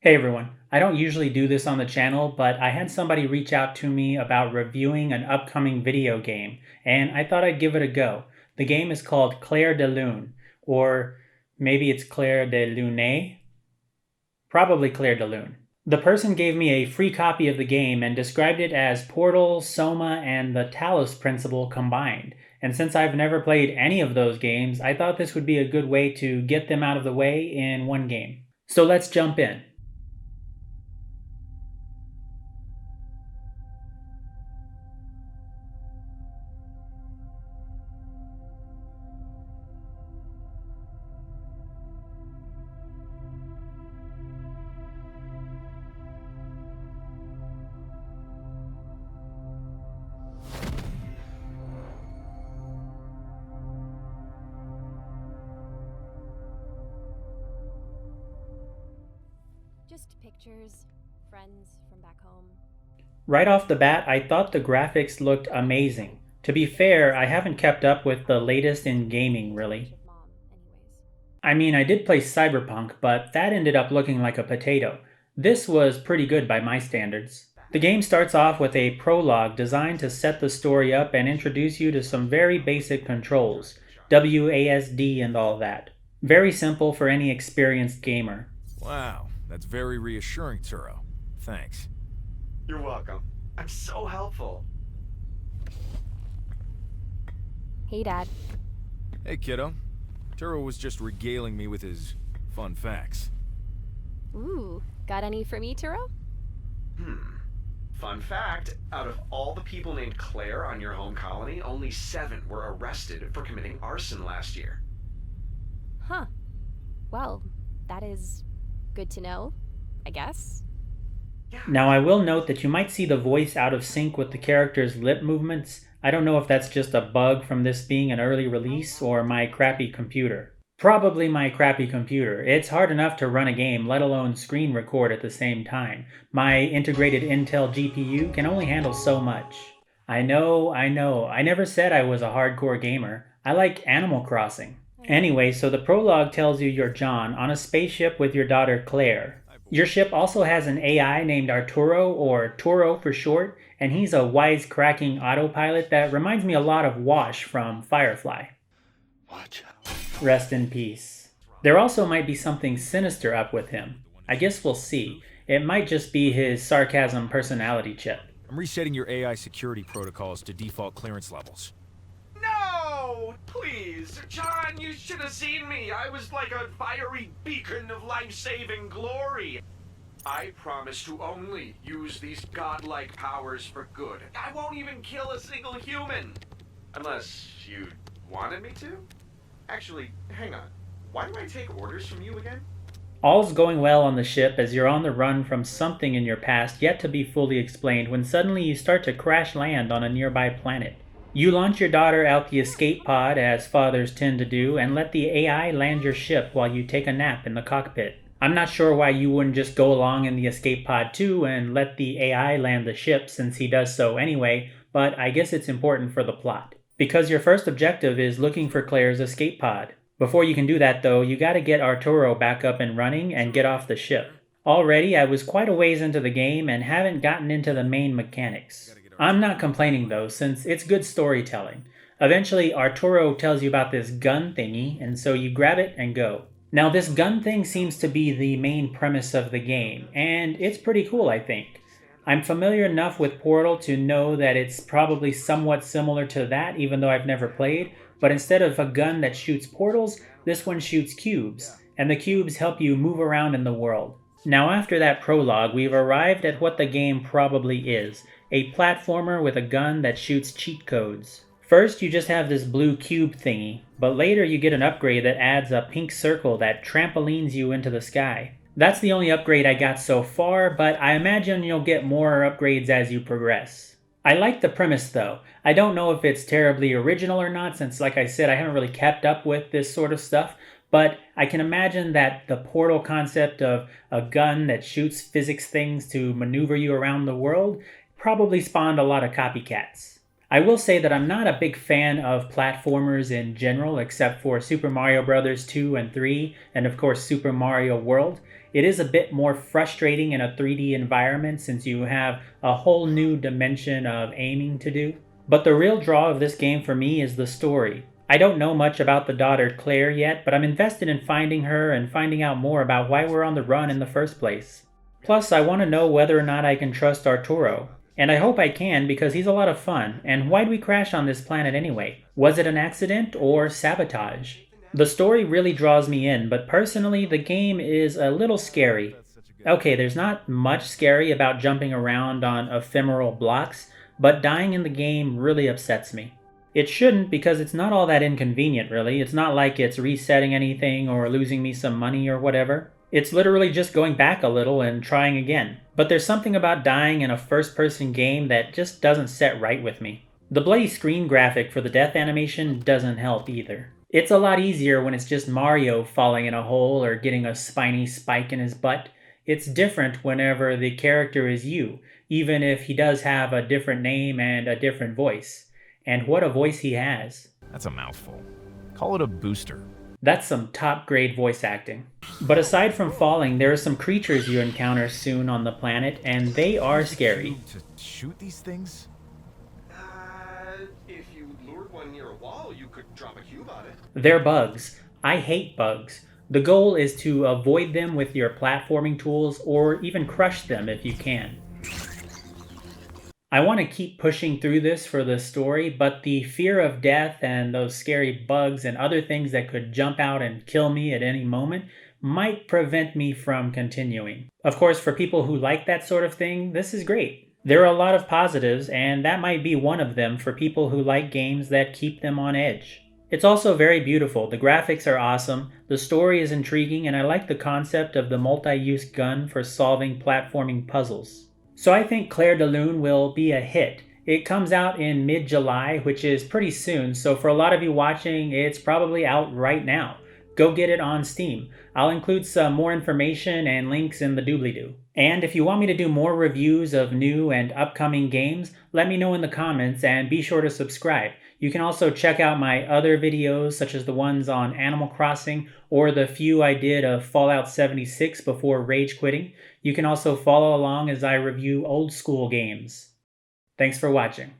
Hey everyone, I don't usually do this on the channel, but I had somebody reach out to me about reviewing an upcoming video game, and I thought I'd give it a go. The game is called Clair de Lune, or maybe it's Clair de Lune? Probably Clair de Lune. The person gave me a free copy of the game and described it as Portal, Soma, and the Talos Principle combined. And since I've never played any of those games, I thought this would be a good way to get them out of the way in one game. So let's jump in. Just pictures, friends from back home. Right off the bat, I thought the graphics looked amazing. To be fair, I haven't kept up with the latest in gaming, really. Mom, anyways. I mean, I did play Cyberpunk, but that ended up looking like a potato. This was pretty good by my standards. The game starts off with a prologue designed to set the story up and introduce you to some very basic controls, WASD and all that. Very simple for any experienced gamer. Wow, that's very reassuring, Turo. Thanks. You're welcome. I'm so helpful. Hey, Dad. Hey, kiddo. Turo was just regaling me with his fun facts. Ooh, got any for me, Turo? Fun fact, out of all the people named Claire on your home colony, only 7 were arrested for committing arson last year. Huh. Well, that is good to know, I guess. Yeah. Now I will note that you might see the voice out of sync with the character's lip movements. I don't know if that's just a bug from this being an early release or my crappy computer. Probably my crappy computer. It's hard enough to run a game, let alone screen record at the same time. My integrated Intel GPU can only handle so much. I know. I never said I was a hardcore gamer. I like Animal Crossing. Anyway, so the prologue tells you you're John on a spaceship with your daughter Claire. Your ship also has an AI named Arturo, or Turo for short, and he's a wisecracking autopilot that reminds me a lot of Wash from Firefly. Watch out. Rest in peace. There also might be something sinister up with him. I guess we'll see. It might just be his sarcasm personality chip. I'm resetting your AI security protocols to default clearance levels. No! Please! John, you should have seen me! I was like a fiery beacon of life-saving glory! I promise to only use these godlike powers for good. I won't even kill a single human! Unless you wanted me to? Actually, hang on. Why do I take orders from you again? All's going well on the ship as you're on the run from something in your past yet to be fully explained when suddenly you start to crash land on a nearby planet. You launch your daughter out the escape pod, as fathers tend to do, and let the AI land your ship while you take a nap in the cockpit. I'm not sure why you wouldn't just go along in the escape pod too and let the AI land the ship since he does so anyway, but I guess it's important for the plot. Because your first objective is looking for Claire's escape pod. Before you can do that though, you gotta get Arturo back up and running and get off the ship. Already, I was quite a ways into the game and haven't gotten into the main mechanics. I'm not complaining though, since it's good storytelling. Eventually, Arturo tells you about this gun thingy, and so you grab it and go. Now, this gun thing seems to be the main premise of the game, and it's pretty cool, I think. I'm familiar enough with Portal to know that it's probably somewhat similar to that, even though I've never played, but instead of a gun that shoots portals, this one shoots cubes, and the cubes help you move around in the world. Now, after that prologue, we've arrived at what the game probably is, a platformer with a gun that shoots cheat codes. First, you just have this blue cube thingy, but later you get an upgrade that adds a pink circle that trampolines you into the sky. That's the only upgrade I got so far, but I imagine you'll get more upgrades as you progress. I like the premise though. I don't know if it's terribly original or not, since like I said, I haven't really kept up with this sort of stuff, but I can imagine that the Portal concept of a gun that shoots physics things to maneuver you around the world probably spawned a lot of copycats. I will say that I'm not a big fan of platformers in general, except for Super Mario Bros. 2 and 3, and of course Super Mario World. it is a bit more frustrating in a 3D environment since you have a whole new dimension of aiming to do. But the real draw of this game for me is the story. I don't know much about the daughter Claire yet, but I'm invested in finding her and finding out more about why we're on the run in the first place. Plus, I want to know whether or not I can trust Arturo. And I hope I can because he's a lot of fun, and why'd we crash on this planet anyway? Was it an accident or sabotage? The story really draws me in, but personally the game is a little scary. Okay, there's not much scary about jumping around on ephemeral blocks, but dying in the game really upsets me. It shouldn't because it's not all that inconvenient really. It's not like it's resetting anything or losing me some money or whatever. It's literally just going back a little and trying again. But there's something about dying in a first-person game that just doesn't set right with me. The bloody screen graphic for the death animation doesn't help either. It's a lot easier when it's just Mario falling in a hole or getting a spiny spike in his butt. It's different whenever the character is you, even if he does have a different name and a different voice. And what a voice he has. That's a mouthful. Call it a booster. That's some top-grade voice acting. But aside from falling, there are some creatures you encounter soon on the planet, and they are scary. To shoot these things? If you lured one near a wall, you could drop a cube on it. They're bugs. I hate bugs. The goal is to avoid them with your platforming tools, or even crush them if you can. I want to keep pushing through this for the story, but the fear of death and those scary bugs and other things that could jump out and kill me at any moment might prevent me from continuing. Of course, for people who like that sort of thing, this is great. There are a lot of positives, and that might be one of them for people who like games that keep them on edge. It's also very beautiful. The graphics are awesome, the story is intriguing, and I like the concept of the multi-use gun for solving platforming puzzles. So I think Claire de Lune will be a hit. It comes out in mid-July, which is pretty soon, so for a lot of you watching, it's probably out right now. Go get it on Steam. I'll include some more information and links in the doobly-doo. And if you want me to do more reviews of new and upcoming games, let me know in the comments and be sure to subscribe. You can also check out my other videos such as the ones on Animal Crossing or the few I did of Fallout 76 before rage quitting. You can also follow along as I review old school games. Thanks for watching.